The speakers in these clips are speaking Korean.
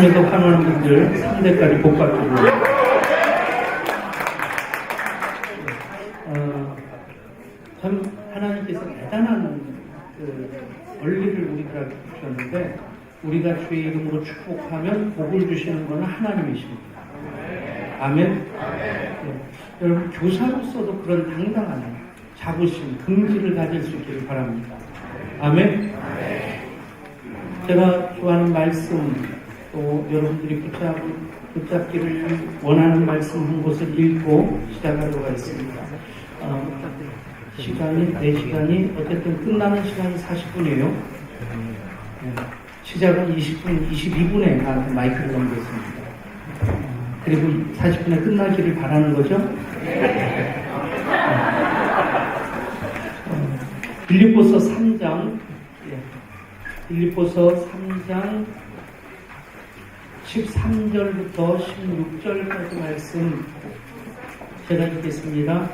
에서 환원하는 분들 3대까지 복 받기를. 참 하나님께서 대단한 원리를 우리가 주셨는데, 우리가 주의 이름으로 축복하면 복을 주시는 것은 하나님이십니다. 아멘. 네. 여러분, 교사로서도 그런 당당한 자부심, 긍지를 가질 수 있기를 바랍니다. 아멘. 제가 좋아하는 말씀, 또 여러분들이 붙잡기를 원하는 말씀 한 곳을 읽고 시작하도록 하겠습니다. 내 시간이 어쨌든 끝나는 시간이 40분이에요. 시작은 20분, 22분에 나한테 마이크를 넘겼습니다. 그리고 40분에 끝나기를 바라는 거죠. 빌립보서 3장, 빌립보서 3장 13절부터 16절까지 말씀 제가 읽겠습니다.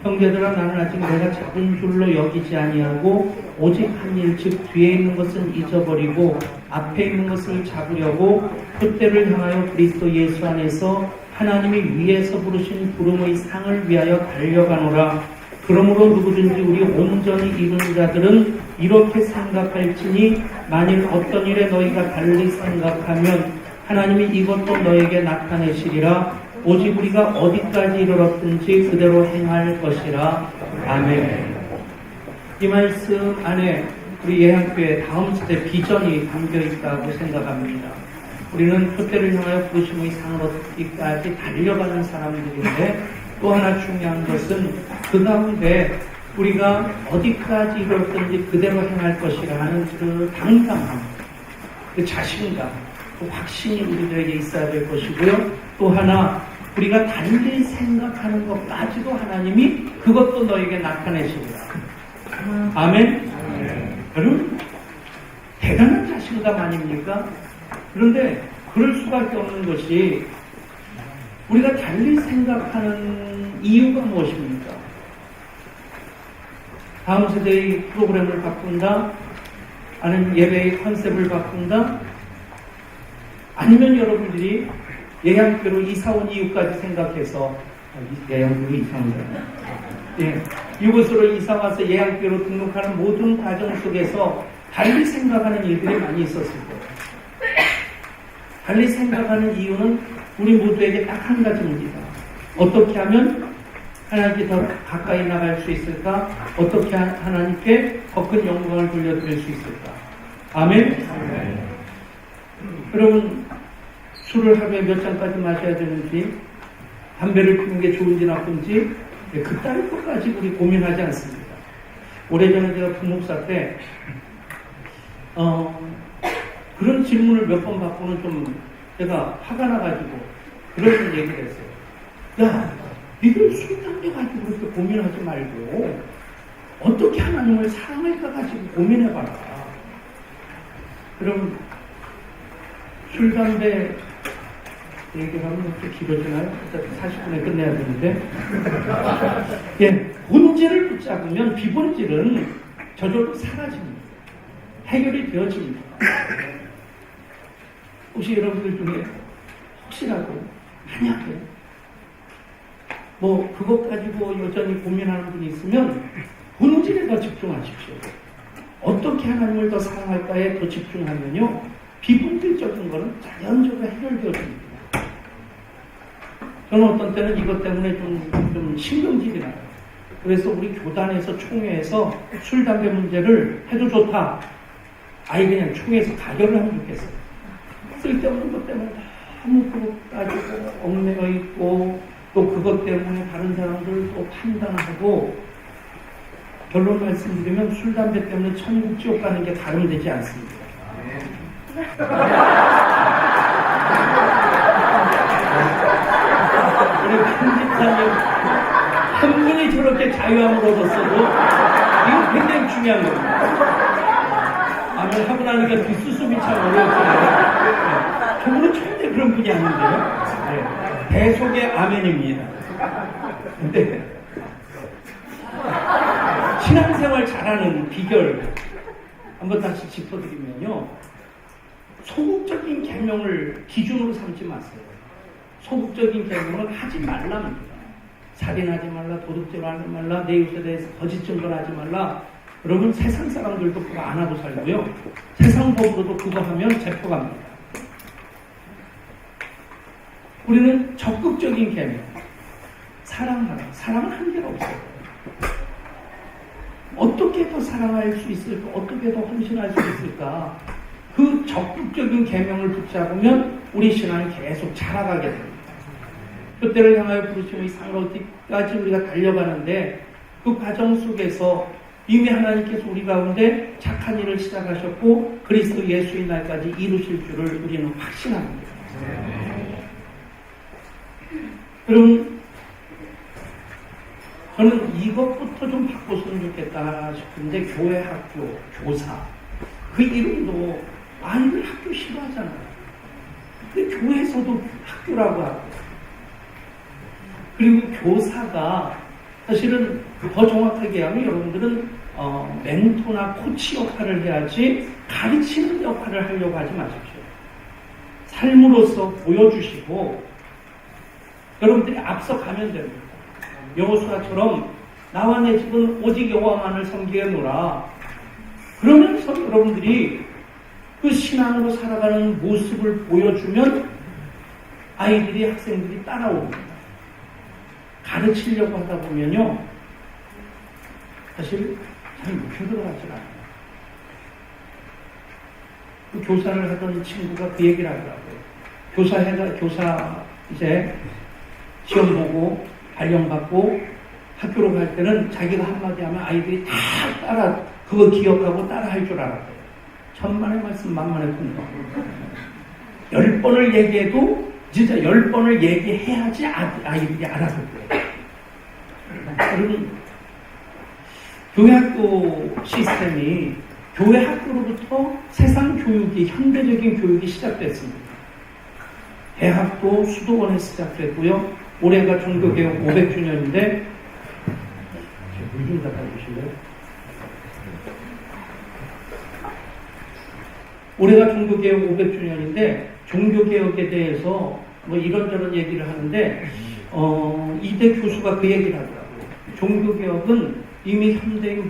형제들아, 나는 아직 내가 작은 줄로 여기지 아니하고 오직 한 일, 즉 뒤에 있는 것은 잊어버리고 앞에 있는 것을 잡으려고 그때를 향하여 그리스도 예수 안에서 하나님이 위에서 부르신 부름의 상을 위하여 달려가노라. 그러므로 누구든지 우리 온전히 이룬 자들은 이렇게 생각할지니, 만일 어떤 일에 너희가 달리 생각하면 하나님이 이것도 너에게 나타내시리라. 오직 우리가 어디까지 이르렀든지 그대로 행할 것이라. 아멘. 이 말씀 안에 우리 예향교회 다음 시대 비전이 담겨 있다고 생각합니다. 우리는 표대를 향하여 부르심의 상을 얻기까지 달려가는 사람들인데, 또 하나 중요한 것은 그 가운데 우리가 어디까지 이르렀든지 그대로 행할 것이라 하는 그 당당함, 그 자신감, 그 확신이 우리들에게 있어야 될 것이고요. 또 하나, 우리가 달리 생각하는 것까지도 하나님이 그것도 너에게 나타내시리라. 아멘? 여러분, 대단한 자신감 아닙니까? 그런데 그럴 수밖에 없는 것이, 우리가 달리 생각하는 이유가 무엇입니까? 다음 세대의 프로그램을 바꾼다? 아니면 예배의 컨셉을 바꾼다? 아니면 여러분들이 예향교로 이사 온 이유까지 생각해서, 예향교로 이사 온 거예요. 이곳으로 이사 와서 예향교로 등록하는 모든 과정 속에서 달리 생각하는 일들이 많이 있었을 거예요. 달리 생각하는 이유는 우리 모두에게 딱 한 가지입니다. 어떻게 하면 하나님께 더 가까이 나갈 수 있을까? 어떻게 하나님께 더 큰 영광을 돌려드릴 수 있을까? 아멘? 여러분, 술을 하루에 몇 잔까지 마셔야 되는지, 담배를 피우는 게 좋은지 나쁜지 그따위 것까지 우리 고민하지 않습니다. 오래전에 제가 부목사 때 그런 질문을 몇 번 받고는 좀 제가 화가 나가지고 그런 얘기를 했어요. 야, 니들 술, 담배 가지고 그렇게 고민하지 말고 어떻게 하나님을 사랑할까 가지고 고민해봐라. 그럼 술, 담배 얘기를 하면 좀 길어지나요? 40분에 끝내야 되는데. 본질을 붙잡으면 비본질은 저절로 사라집니다. 해결이 되어집니다. 혹시 여러분들 중에 혹시라도 만약에 그것 가지고 여전히 고민하는 분이 있으면 본질에 더 집중하십시오. 어떻게 하나님을 더 사랑할까에 더 집중하면요, 비본질적인 거는 자연적으로 해결되어집니다. 저는 어떤 때는 이것 때문에 좀 신경질이 나요. 그래서 우리 교단에서 총회에서 술, 담배 문제를 해도 좋다. 아예 그냥 총회에서 가결을 하면 좋겠어요. 쓸데없는 것 때문에 너무 그것 가지고 얽매여 있고, 또 그것 때문에 다른 사람들 또 판단하고, 결론 말씀드리면 술, 담배 때문에 천국, 지옥 가는 게 가름되지 않습니다. 우리 편집자님 한 분이 저렇게 자유함을 얻었어도 이거 굉장히 중요한 겁니다. 아멘 하고 나니까 뒷수습이 참 어려웠어요. 저분은 절대 그런 분이 아닌데요. 대속의 아멘입니다. 근데 신앙생활 잘하는 비결 한번 다시 짚어드리면요, 소극적인 계명을 기준으로 삼지 마세요. 소극적인 계명을 하지 말랍니다. 살인하지 말라, 도둑질 하지 말라, 내 이웃에 대해서 거짓 증거하지 말라. 여러분 세상 사람들도 그거 안 하고 살고요. 세상 법으로도 그거 하면 체포갑니다. 우리는 적극적인 계명, 사랑하라. 사랑은 한계가 없어요. 어떻게 더 사랑할 수 있을까? 어떻게 더 헌신할 수 있을까? 그 적극적인 계명을 붙잡으면 우리 신앙이 계속 자라가게 됩니다. 그때를 향하여 부르심의 상을 어디까지 우리가 달려가는데 그 과정 속에서 이미 하나님께서 우리 가운데 착한 일을 시작하셨고 그리스도 예수의 날까지 이루실 줄을 우리는 확신합니다. 여러분, 저는 이것부터 좀 바꿨으면 좋겠다 싶은데 교회 학교, 교사 그 이름도 아이들 학교 싫어하잖아요. 근데 교회에서도 학교라고 하고 그리고 교사가 사실은 더 정확하게 하면 여러분들은 멘토나 코치 역할을 해야지 가르치는 역할을 하려고 하지 마십시오. 삶으로서 보여주시고 여러분들이 앞서가면 됩니다. 여호수아처럼 나와 내 집은 오직 여호와만을 섬기노라. 그러면서 여러분들이 그 신앙으로 살아가는 모습을 보여주면 아이들이 학생들이 따라옵니다. 가르치려고 하다 보면요 사실 잘 묵혀 들어가지 않아요. 그 교사를 하던 친구가 그 얘기를 하더라고요. 교사 이제 시험 보고 발령받고 학교로 갈 때는 자기가 한마디 하면 아이들이 다 따라 그거 기억하고 따라 할 줄 알았대요. 천만의 말씀 만만의 분노. 10번을 얘기해도 진짜 10번을 얘기해야지 아이들이 알아듣을 거예요. 여러분, 교회 학교 시스템이 교회 학교로부터 세상 교육이, 현대적인 교육이 시작됐습니다. 대학도 수도원에 시작됐고요. 올해가 종교개혁 500주년인데 물 좀 갖다 주실래요? 올해가 종교개혁 500주년인데 종교개혁에 대해서 뭐 이런저런 얘기를 하는데 이대 교수가 그 얘기를 하더라고요. 종교개혁은 이미 현대의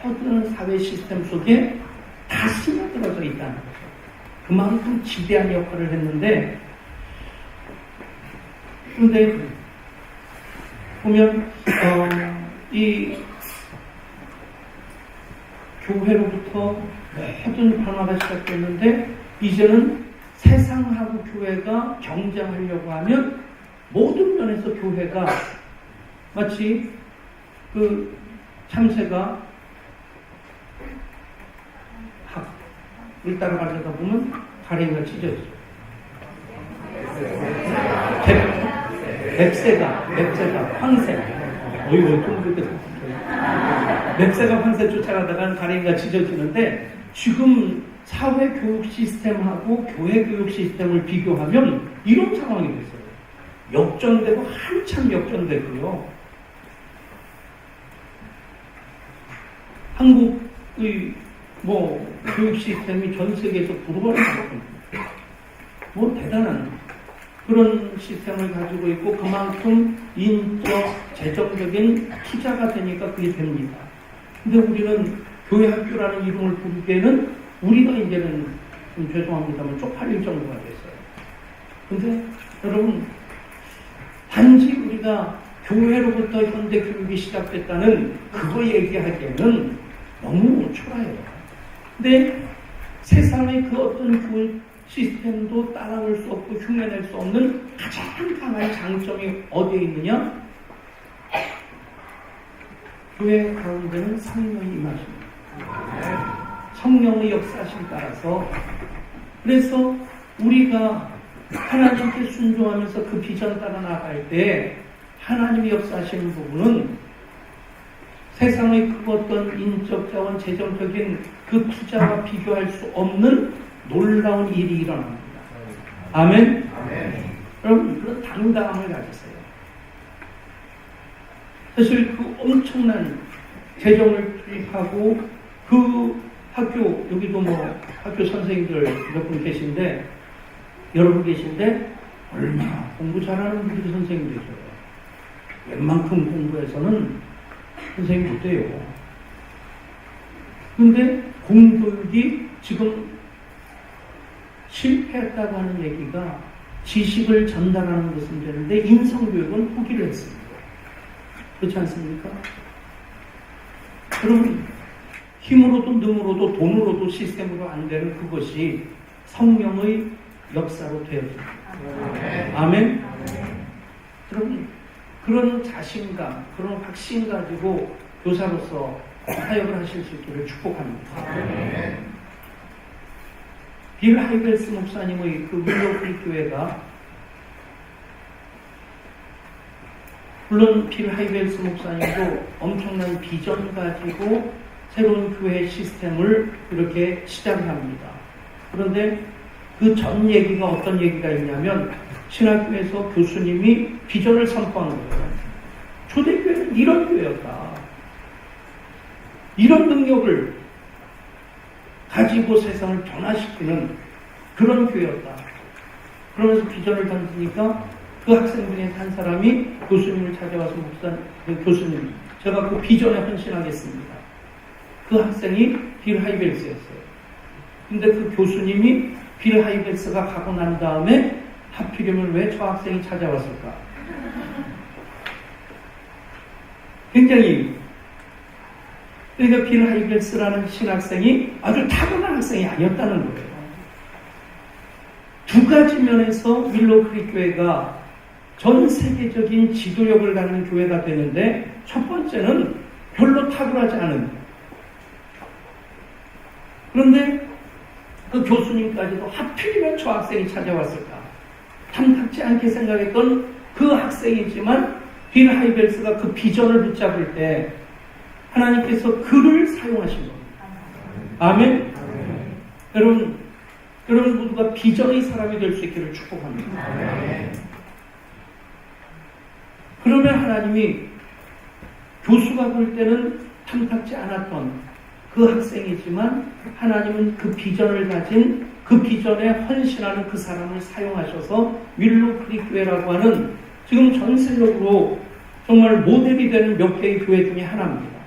모든 사회 시스템 속에 다 스며들어져 있다는 거죠. 그만큼 지대한 역할을 했는데 그런데 보면 이 교회로부터 모든 변화가 시작됐는데 이제는 세상하고 교회가 경쟁하려고 하면 모든 면에서 교회가 마치 그 참새가 학을 따라가려다 보면 가래가 찢어지죠. 맵새가 황새. 어이구, 좀 그렇게 맵새가 황새 쫓아가다가 가래가 찢어지는데 지금 사회 교육 시스템하고 교회 교육 시스템을 비교하면 이런 상황이 됐어요. 역전되고 한참 역전되고요. 한국의 교육 시스템이 전 세계에서 부러워하는 뭐 대단한 그런 시스템을 가지고 있고 그만큼 인적, 재정적인 투자가 되니까 그게 됩니다. 근데 우리는 교회 학교라는 이름을 부르기에는 우리가 이제는 좀 죄송합니다만 쪽팔릴 정도가 됐어요. 근데 여러분 단지 우리가 교회로부터 현대 교육이 시작됐다는 그거 얘기하기에는 너무 초라해요. 근데 세상의 그 어떤 교육 시스템도 따라올 수 없고 흉내낼 수 없는 가장 강한 장점이 어디에 있느냐? 교회 가운데는 성령이 임하십니다. 성령의 역사심 따라서 그래서 우리가 하나님께 순종하면서 그 비전 따라 나갈 때 하나님이 역사하시는 부분은 세상의 그 어떤 인적 자원, 재정적인 그 투자와 비교할 수 없는 놀라운 일이 일어납니다. 아멘? 여러분, 그런 당당함을 가지세요. 사실 그 엄청난 재정을 투입하고 그 학교, 여기도 뭐 학교 선생님들 몇 분 계신데, 여러분 계신데, 얼마나 공부 잘하는 분들이 선생님들이죠. 웬만큼 공부해서는 선생님 못 돼요. 근데 공교육이 지금 실패했다고 하는 얘기가 지식을 전달하는 것은 되는데 인성교육은 포기를 했습니다. 그렇지 않습니까? 여러분, 힘으로도 능으로도 돈으로도 시스템으로 안 되는 그것이 성령의 역사로 되어집니다. 아멘? 여러분, 그런 자신감, 그런 확신 가지고 교사로서 사역을 하실 수 있기를 축복합니다. 빌 하이벨스 목사님의 그 윌로우크릭 교회가, 물론 빌 하이벨스 목사님도 엄청난 비전 가지고 새로운 교회 시스템을 이렇게 시작을 합니다. 그런데 그 전 얘기가 어떤 얘기가 있냐면, 신학교에서 교수님이 비전을 선포한 거예요. 초대교회는 이런 교회였다. 이런 능력을 가지고 세상을 변화시키는 그런 교회였다. 그러면서 비전을 던지니까 그 학생 중에 한 사람이 교수님을 찾아와서 교수님, 제가 그 비전에 헌신하겠습니다. 그 학생이 빌 하이벨스였어요. 근데 그 교수님이 빌 하이벨스가 가고 난 다음에 하필이면 왜 저 학생이 찾아왔을까? 굉장히, 그러니까 빌 하이벨스라는 신학생이 아주 타고난 학생이 아니었다는 거예요. 두 가지 면에서 윌로우크릭 교회가 전 세계적인 지도력을 갖는 교회가 되는데, 첫 번째는 별로 탁월하지 않은, 그런데 그 교수님까지도 하필이면 저 학생이 찾아왔을까? 탐탁지 않게 생각했던 그 학생이지만 빌 하이벨스가 그 비전을 붙잡을 때 하나님께서 그를 사용하신 겁니다. 아멘? 여러분 모두가 비전의 사람이 될 수 있기를 축복합니다. 그러면 하나님이 교수가 볼 때는 탐탁지 않았던 그 학생이지만 하나님은 그 비전을 가진, 그 비전에 헌신하는 그 사람을 사용하셔서 윌로우크릭 교회라고 하는 지금 전 세계적으로 정말 모델이 되는 몇 개의 교회 중에 하나입니다.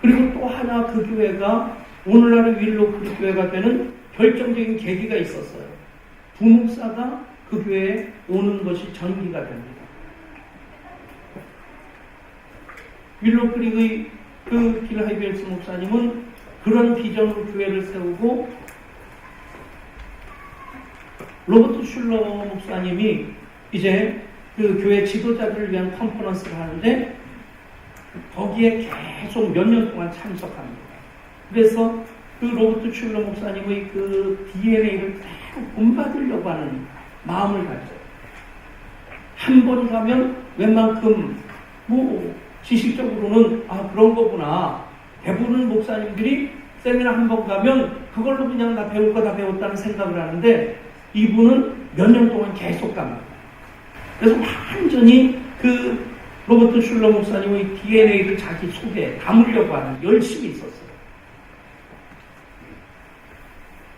그리고 또 하나, 그 교회가 오늘날의 윌로우크릭 교회가 되는 결정적인 계기가 있었어요. 부목사가 그 교회에 오는 것이 전기가 됩니다. 윌로우크릭의 그 빌 하이벨스 목사님은 그런 비전으로 교회를 세우고, 로버트 슐러 목사님이 이제 그 교회 지도자들을 위한 컨퍼런스를 하는데 거기에 계속 몇 년 동안 참석합니다. 그래서 그 로버트 슐러 목사님의 그 DNA를 계속 본받으려고 하는 마음을 가져요. 한 번 가면 웬만큼 지식적으로는 그런 거구나. 대부분 목사님들이 세미나 한 번 가면 그걸로 그냥 나 배울 거 다 배웠다는 생각을 하는데, 이분은 몇 년 동안 계속 갑니다. 그래서 완전히 그 로버트 슐러 목사님의 DNA를 자기 속에 담으려고 하는 열심히 있었어요.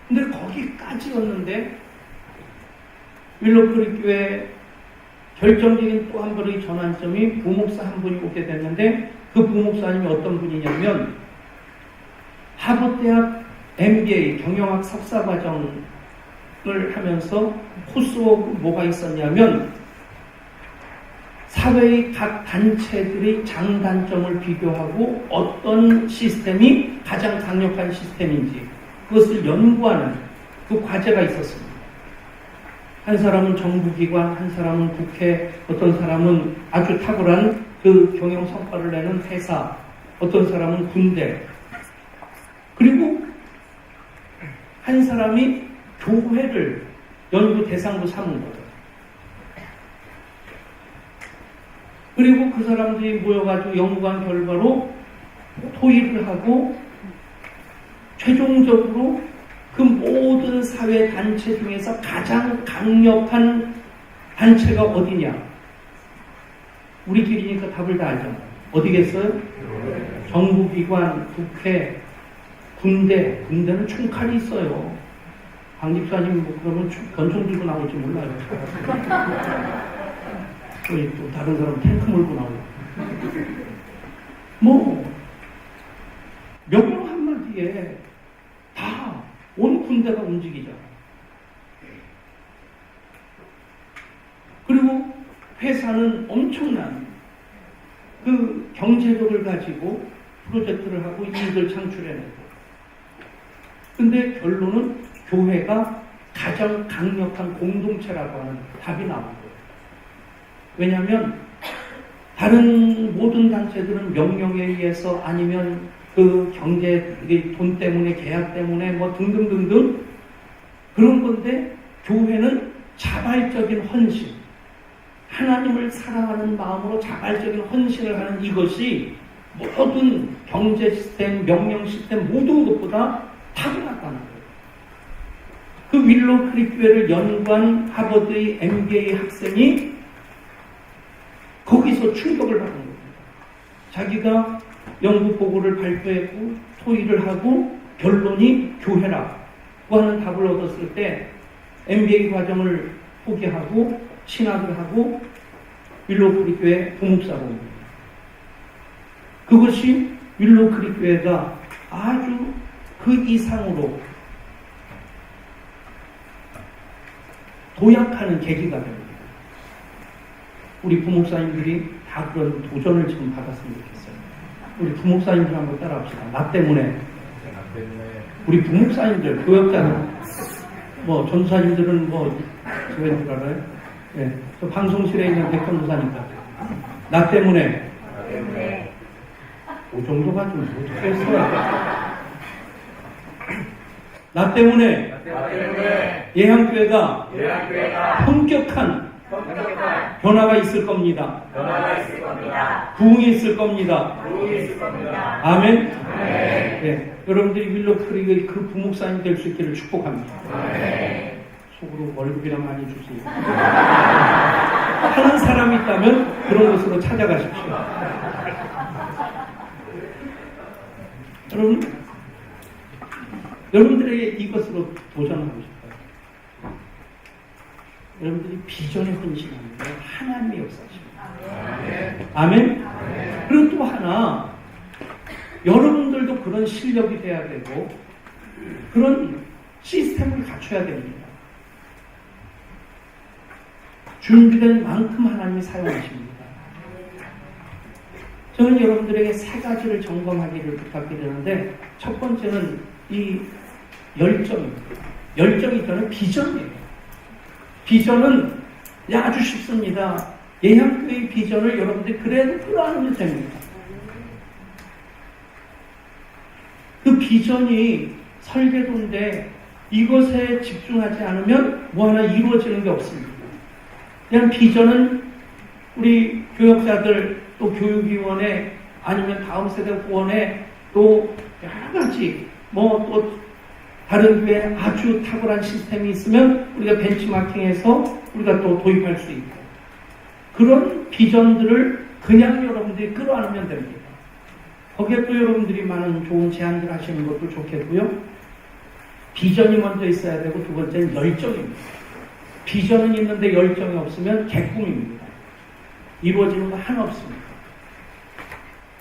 근데 거기까지였는데 윌로우크릭 교회 결정적인 또 한 번의 전환점이 부목사 한 분이 오게 됐는데, 그 부목사님이 어떤 분이냐면 하버드대학 MBA 경영학 석사과정을 하면서 코스워크 뭐가 있었냐면, 사회의 각 단체들의 장단점을 비교하고 어떤 시스템이 가장 강력한 시스템인지 그것을 연구하는 그 과제가 있었습니다. 한 사람은 정부기관, 한 사람은 국회, 어떤 사람은 아주 탁월한 그 경영 성과를 내는 회사, 어떤 사람은 군대, 그리고 한 사람이 교회를 연구 대상으로 삼은 거죠. 그리고 그 사람들이 모여가지고 연구한 결과로 토의를 하고 최종적으로 그 모든 사회 단체 중에서 가장 강력한 단체가 어디냐? 우리끼리니까 답을 다 알잖아요. 어디겠어요? 정부기관, 국회, 군대는 총칼이 있어요. 강집사님 뭐 그러면 권총 들고 나올지 몰라요. 또 다른 사람 탱크 몰고 나오고. 뭐 명령 한마디에 다 온 군대가 움직이잖아. 그리고 회사는 엄청난 그 경제력을 가지고 프로젝트를 하고 이익을 창출해내고. 근데 결론은 교회가 가장 강력한 공동체라고 하는 답이 나온 거예요. 왜냐하면 다른 모든 단체들은 명령에 의해서 아니면 그 경제, 돈 때문에, 계약 때문에 뭐 등등등등 그런 건데 교회는 자발적인 헌신, 하나님을 사랑하는 마음으로 자발적인 헌신을 하는 이것이 모든 경제 시스템, 명령 시스템 모든 것보다 타고났다는 거예요. 그 윌로우 크릭 교회를 연구한 하버드의 MBA 학생이 거기서 충격을 받은 겁니다. 자기가 연구 보고를 발표했고 토의를 하고 결론이 교회라고 하는 답을 얻었을 때 MBA 과정을 포기하고 신학을 하고 윌로우 크릭 교회 부목사로 옵니다. 그것이 윌로우 크릭 교회가 아주 그 이상으로 도약하는 계기가 됩니다. 우리 부목사님들이 다 그런 도전을 지금 받았으면 좋겠어요. 우리 부목사님들 한번 따라합시다. 나 때문에. 우리 부목사님들, 교역자들, 뭐 전도사님들은 뭐 저희들 알아요? 예, 저 방송실에 있는 백전도사니까. 나 때문에. 그 정도가 좀 어떻게 했어요? 나 때문에 예향교회가 엄격한 변화가 있을 겁니다. 부흥이 있을 겁니다. 아멘. 네, 여러분들이 윌로우 크릭의 그 부목사님 될 수 있기를 축복합니다. 속으로 월급이랑 많이 주세요. 하는 사람이 있다면 그런 곳으로 찾아가십시오. 여러분들에게 이것으로 도전하고 싶어요. 여러분들이 비전에 헌신하는 거예요. 하나님의 역사십니다. 아멘? 그리고 또 하나, 여러분들도 그런 실력이 돼야 되고 그런 시스템을 갖춰야 됩니다. 준비된 만큼 하나님이 사용하십니다. 저는 여러분들에게 세 가지를 점검하기를 부탁드리는데 첫 번째는 이 열정입니다. 열정이 저는 비전이에요. 비전은 아주 쉽습니다. 예향교회의 비전을 여러분들이 그래도 끌어안으면 됩니다. 그 비전이 설계도인데 이것에 집중하지 않으면 뭐 하나 이루어지는 게 없습니다. 그냥 비전은 우리 교역자들 또 교육위원회 아니면 다음 세대 구원회 또 여러 가지 뭐 또 다른 교회에 아주 탁월한 시스템이 있으면 우리가 벤치마킹해서 우리가 또 도입할 수 있고 그런 비전들을 그냥 여러분들이 끌어안으면 됩니다. 거기에 또 여러분들이 많은 좋은 제안들 하시는 것도 좋겠고요. 비전이 먼저 있어야 되고 두 번째는 열정입니다. 비전은 있는데 열정이 없으면 개꿈입니다. 이루어지는 거 하나 없습니다.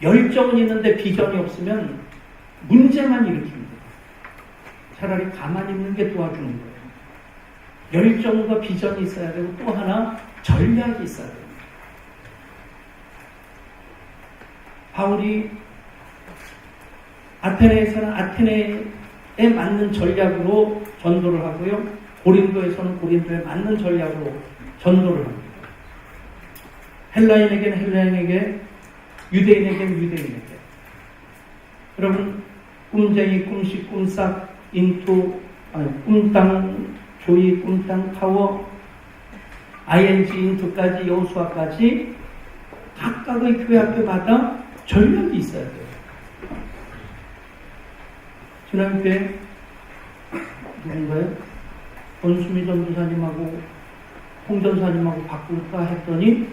열정은 있는데 비전이 없으면 문제만 일으킵니다. 차라리 가만히 있는 게 도와주는 거예요. 열정과 비전이 있어야 되고 또 하나 전략이 있어야 됩니다. 바울이 아테네에서는 아테네에 맞는 전략으로 전도를 하고요. 고린도에서는 고린도에 맞는 전략으로 전도를 합니다. 헬라인에게는 헬라인에게, 유대인에게는 유대인에게. 여러분, 꿈쟁이, 꿈식, 꿈싹, 인투, 꿈땅, 조이, 꿈땅, 파워, ING, 인투까지, 여호수아까지 각각의 교회 학교마다 전략이 있어야 돼요. 지난주에 누군가요? 권수미 전도사님하고 홍 전사님하고 바꿀까 했더니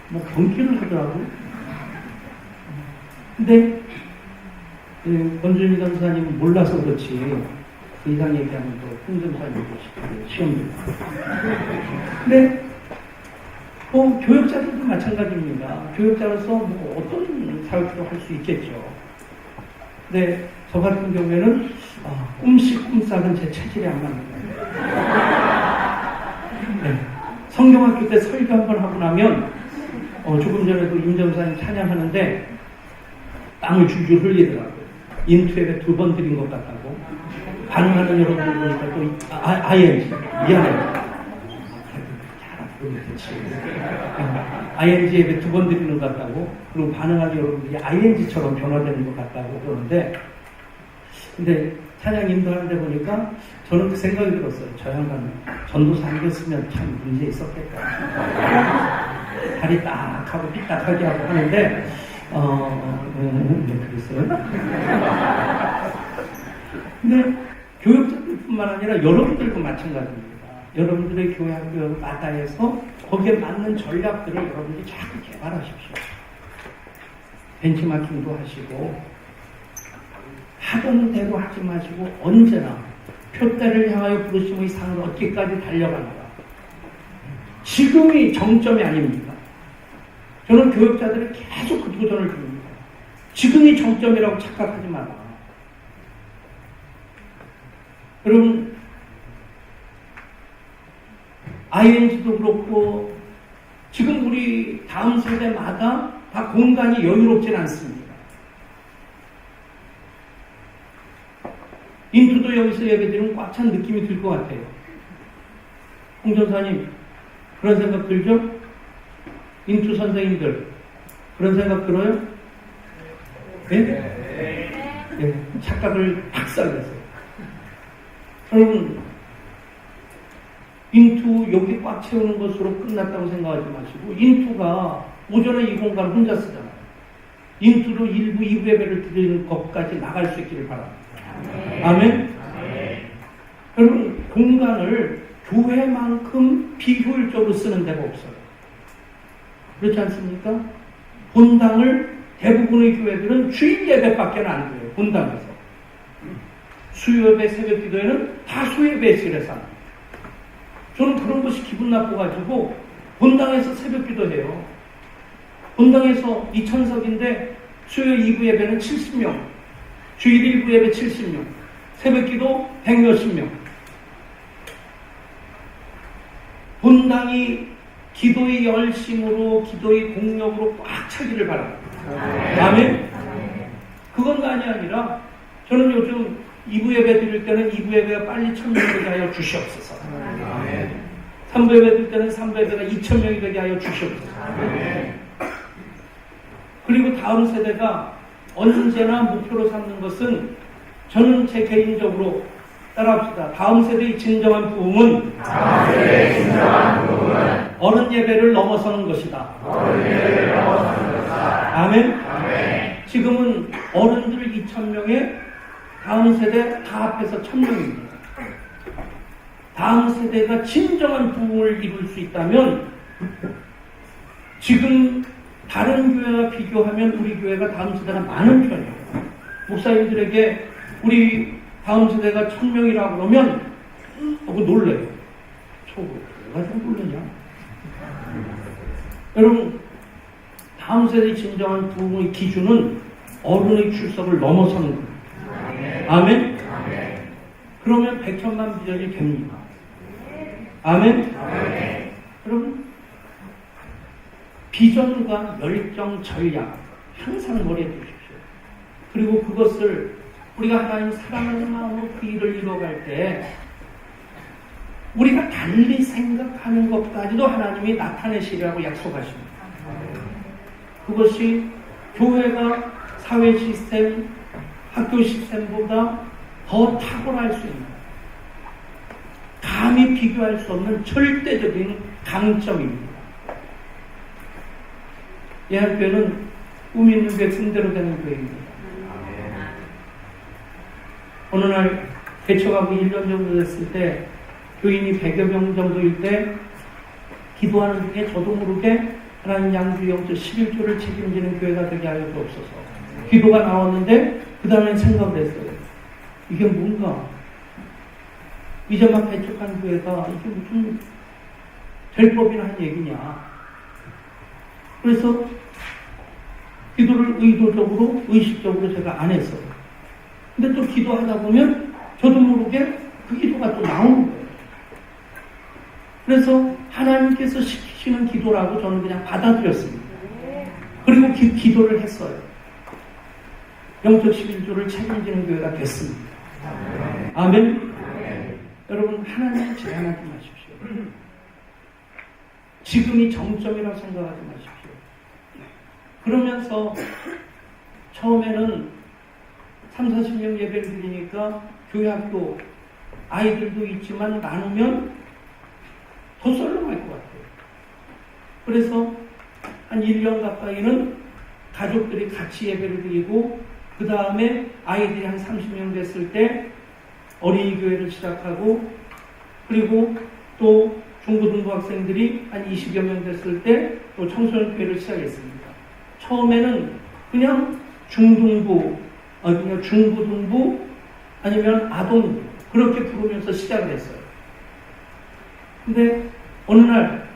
뭐 경기를 하더라고요. 근데 권준희 전사님 몰라서 그렇지 그 이상 얘기하면 또 홍 전사님 시험입니다. 근데 교육자들도 마찬가지입니다. 교육자로서 뭐 어떤 사역도 할 수 있겠죠. 근데 저 같은 경우에는 꿈씩꿈싹은 제 체질이 안 맞는 거예요. 네. 성경학교 때 설교 한번 하고 나면 조금 전에도 임정사님 찬양하는데 땀을 줄줄 흘리더라고요. 인투앱에 2번 드린 것 같다고. 반응하는 여러분들 보니까 또 ING 미안해요. ING 앱에 2번 드리는 것 같다고. 그리고 반응하는 여러분들이 ING처럼 변화되는 것 같다고 그러는데, 근데 찬양 인도하는데 보니까 저는 그 생각이 들었어요. 저 양반은 전도사 아니었으면 참 문제 있었겠다. 다리 딱 하고 삐딱하게 하고 하는데 그랬어요. 근데 교육자들뿐만 아니라 여러분들도 마찬가지입니다. 여러분들의 교회 학교 마다에서 거기에 맞는 전략들을 여러분들이 자꾸 개발하십시오. 벤치마킹도 하시고 하던 대로 하지 마시고 언제나 표대를 향하여 부르심의 상을 얻기까지 달려간다. 지금이 정점이 아닙니다. 저는 교육자들이 계속 그 도전을 줍니다. 지금이 정점이라고 착각하지 마라. 여러분, ING도 그렇고 지금 우리 다음 세대마다 다 공간이 여유롭진 않습니다. 인투도 여기서 예배드리면 꽉 찬 느낌이 들 것 같아요. 홍 전사님 그런 생각 들죠? 인투 선생님들 그런 생각 들어요? 네? 네. 착각을 박살냈어요. 여러분, 인투 여기 꽉 채우는 것으로 끝났다고 생각하지 마시고, 인투가 오전에 이 공간 혼자 쓰잖아요. 인투로 1부, 2부 예배를 드리는 것까지 나갈 수 있기를 바랍니다. 아멘? 여러분, 공간을 교회만큼 비효율적으로 쓰는 데가 없어요. 그렇지 않습니까? 본당을 대부분의 교회들은 주일 예배밖에 안 돼요. 본당에서. 수요예배, 새벽 기도에는 다 수요예배실에서 합니다. 저는 그런 것이 기분 나빠가지고 본당에서 새벽 기도해요. 본당에서 2000석인데 수요 2부 예배는 70명, 주일 1부 예배 70명, 새벽 기도 100몇십 명. 본당이 기도의 열심으로, 기도의 공력으로 꽉 차기를 바랍니다. 아멘? 그건가 아니라 저는 요즘 2부 예배 드릴 때는 2부 예배가 빨리 1000명이 되게 하여 주시옵소서. 3부 예배 드릴 때는 3부 예배가 2000명이 되게 하여 주시옵소서. 그리고 다음 세대가 언제나 목표로 삼는 것은, 저는 제 개인적으로 따라합시다. 다음 세대의 진정한 부흥은 어른 예배를 넘어서는 것이다. 아멘? 지금은 어른들 2000명에 다음 세대 다 합해서 1000명입니다. 다음 세대가 진정한 부흥을 이룰 수 있다면, 지금 다른 교회와 비교하면 우리 교회가 다음 세대가 많은 편이에요. 목사님들에게 우리 다음 세대가 1000명이라고 그러면 놀래요. 내가 좀 놀라냐? 여러분, 다음 세대의 진정한 부흥의 기준은 어른의 출석을 넘어서는 거예요. 아멘? 그러면 100천만 비전이 됩니다. 아멘? 여러분, 비전과 열정, 전략 항상 머리에 두십시오. 그리고 그것을 우리가 하나님 사랑하는 마음으로 그 일을 이뤄갈 때 우리가 달리 생각하는 것까지도 하나님이 나타내시리라고 약속하십니다. 그것이 교회가 사회 시스템, 학교 시스템보다 더 탁월할 수 있는, 감히 비교할 수 없는 절대적인 강점입니다. 이 학교는 꿈 있는 백성대로 되는 교회입니다. 어느 날 개척하고 1년 정도 됐을 때, 교인이 100여 명 정도일 때 기도하는 중에 저도 모르게 하나님 양주 영적 11조를 책임지는 교회가 되게 하여 주옵소서. 기도가 나왔는데 그 다음에 생각을 했어요. 이게 뭔가 이제 막 개척한 교회가 이게 무슨 될 법이나 한 얘기냐. 그래서 기도를 의도적으로 의식적으로 제가 안 했어요. 근데 또 기도하다 보면 저도 모르게 그 기도가 또 나오는 거예요. 그래서 하나님께서 시키시는 기도라고 저는 그냥 받아들였습니다. 그리고 기도를 했어요. 영적 11조를 책임지는 교회가 됐습니다. 아멘. 여러분, 하나님을 제한하지 마십시오. 지금이 정점이라고 생각하지 마십시오. 그러면서 처음에는 30-40명 예배를 드리니까 교회 학교 아이들도 있지만 나누면 더 썰렁할 것 같아요. 그래서 한 1년 가까이는 가족들이 같이 예배를 드리고 그 다음에 아이들이 한 30명 됐을 때 어린이 교회를 시작하고 그리고 또 중고등부 학생들이 한 20여 명 됐을 때 또 청소년 교회를 시작했습니다. 처음에는 그냥 중등부, 그냥 중고등부 아니면 아동부 그렇게 부르면서 시작을 했어요. 근데 어느 날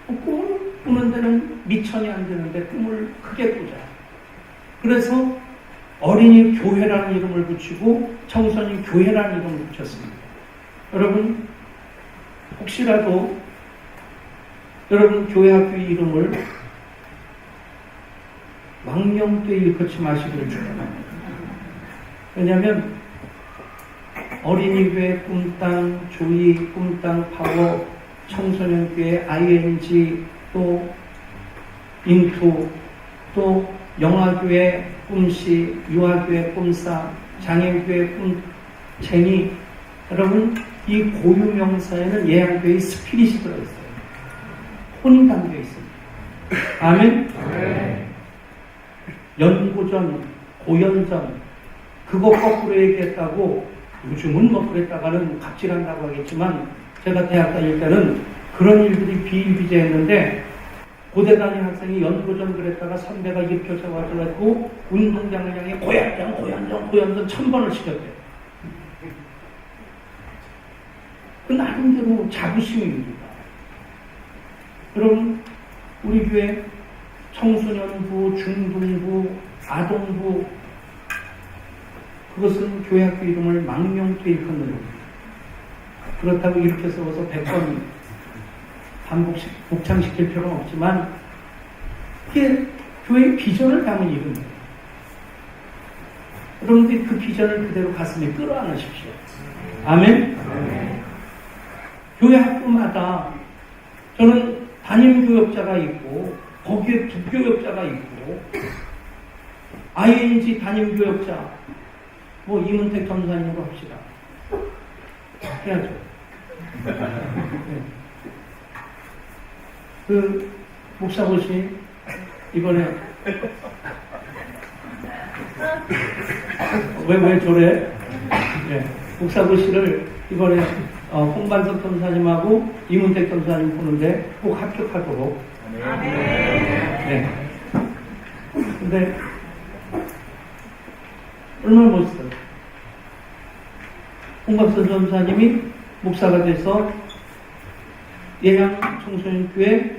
꿈을 꾸는 데는 미천이 안 되는데 꿈을 크게 꾸자. 그래서 어린이 교회라는 이름을 붙이고 청소년 교회라는 이름을 붙였습니다. 여러분 혹시라도 여러분 교회 학교 이름을 망령되이 일컫지 마시기를 축원합니다. 왜냐하면 어린이교회 꿈땅, 조이, 꿈땅, 파워, 청소년교회, ING, 또 인투, 또 영화교회, 꿈시, 유아교회, 꿈싸, 장애교회, 꿈쟁이. 여러분 이 고유명사에는 예양교회의 스피릿이 들어있어요. 혼이 담겨 있습니다. 아멘? 연고전, 고연전 그거 거꾸로 얘기했다고 요즘은 뭐 그랬다가는 갑질한다고 하겠지만 제가 대학 다닐 때는 그런 일들이 비일비재했는데 고대 다니는 학생이 연고전 그랬다가 선배가 일으켜져가지고 운동장을 향해 고연전 1000번을 시켰대요. 그 나름대로 자부심입니다. 여러분 우리 교회 청소년부, 중등부, 아동부 그것은 교회학교 이름을 망명토 일컫는 겁니다. 그렇다고 이렇게 써서 100번 복창시킬 필요는 없지만 그게 교회의 비전을 담은 이름이에요. 여러분들이 그 비전을 그대로 가슴에 끌어안으십시오. 아멘? 교회 학교마다 저는 담임교역자가 있고 거기에 부교역자가 있고 ING 담임교역자 뭐 이문택 전사님으로 합시다. 해야죠. 네. 그 목사고시 이번에 왜 저래? 네. 목사고시를 이번에 홍반석 전사님하고 이문택 전사님 보는데 꼭 합격하도록. 네. 근데 얼마나 멋있어요. 홍박선 전사님이 목사가 돼서 예양 청소년교회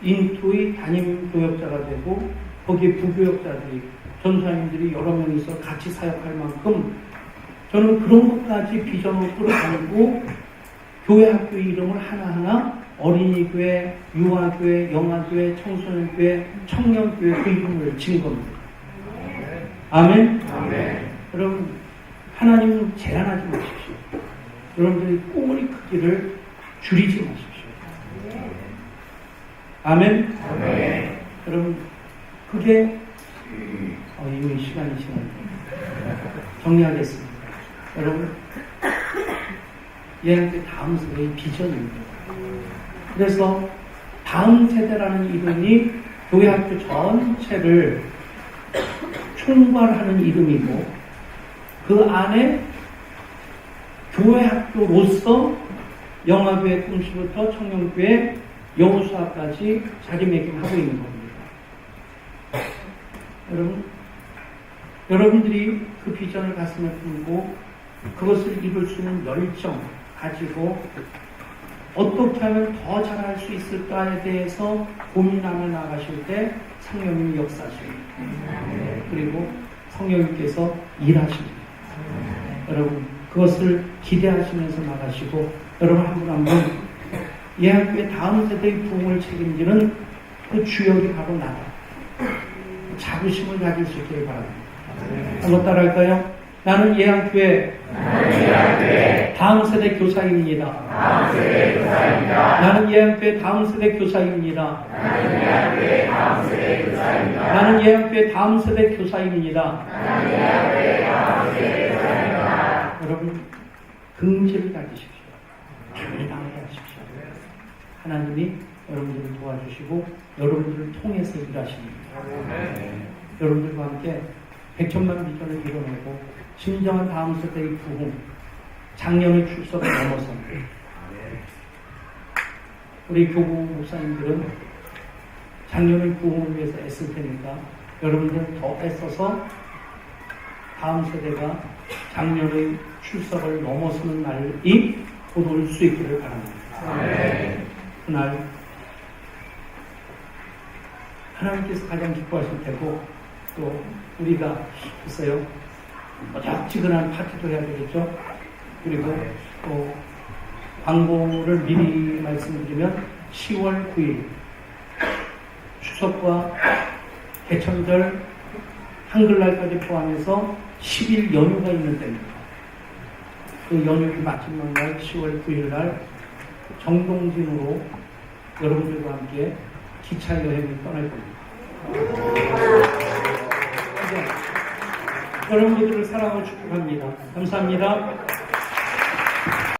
인투의 담임 교역자가 되고 거기에 부교역자들이 전사님들이 여러 명이서 같이 사역할 만큼 저는 그런 것까지 비전으로 끌어가고 교회 학교 이름을 하나하나 어린이교회, 유아교회, 영아교회, 청소년교회, 청년교회 그 이름을 진 겁니다. 아멘? 아멘. 여러분 하나님 제한하지 마십시오. 여러분들이 꿈의 크기를 줄이지 마십시오. 아멘? 아멘. 여러분 그게 이미 시간이 지났네요. 정리하겠습니다. 여러분 얘한테 다음 세대의 비전입니다. 그래서 다음 세대라는 이름이 교회 학교 전체를 총괄하는 이름이고 그 안에 교회 학교로서 영화교회 꿈시부터 청년교회 영어수학까지 자리매김하고 있는 겁니다. 여러분 여러분들이 그 비전을 가슴에 품고 그것을 이룰 수 있는 열정 가지고 어떻게 하면 더 잘할 수 있을까에 대해서 고민하며 나가실 때 성령님이 역사하십니다. 그리고 성령님께서 일하십니다. 여러분 그것을 기대하시면서 나가시고 여러분 한 분 한 분 예학교의 다음 세대의 부흥을 책임지는 그 주역이 바로 나다. 자부심을 가질 수 있기를 바랍니다. 한번 따라할까요? 나는 예학교의 다음 세대 교사입니다. 나는 예학교의 다음 세대 교사입니다. 나는 예학교의 다음 세대 교사입니다. 여러분 긍지를 가지십시오. 당당하십시오. 하나님이 여러분들을 도와주시고 여러분들을 통해서 일하십니다. 여러분들과 함께 100천만 비전을 이뤄내고 진정한 다음 세대의 부흥, 작년의 출석을 넘어서 우리 교구 목사님들은 작년의 부흥을 위해서 애쓸 테니까 여러분들은 더 애써서 다음 세대가 작년의 출석을 넘어서는 날이 곧 올 수 있기를 바랍니다. 그날 하나님께서 가장 기뻐하실 테고 또 우리가 글쎄요 어작지근한 파티도 해야 되겠죠. 그리고 또 광고를 미리 말씀드리면 10월 9일 추석과 개천절 한글날까지 포함해서 10일 연휴가 있는 때입니다. 그 연휴 마지막 날 10월 9일 날 정동진으로 여러분들과 함께 기차 여행을 떠날 겁니다. 여러분들을 사랑하고 축복합니다. 감사합니다.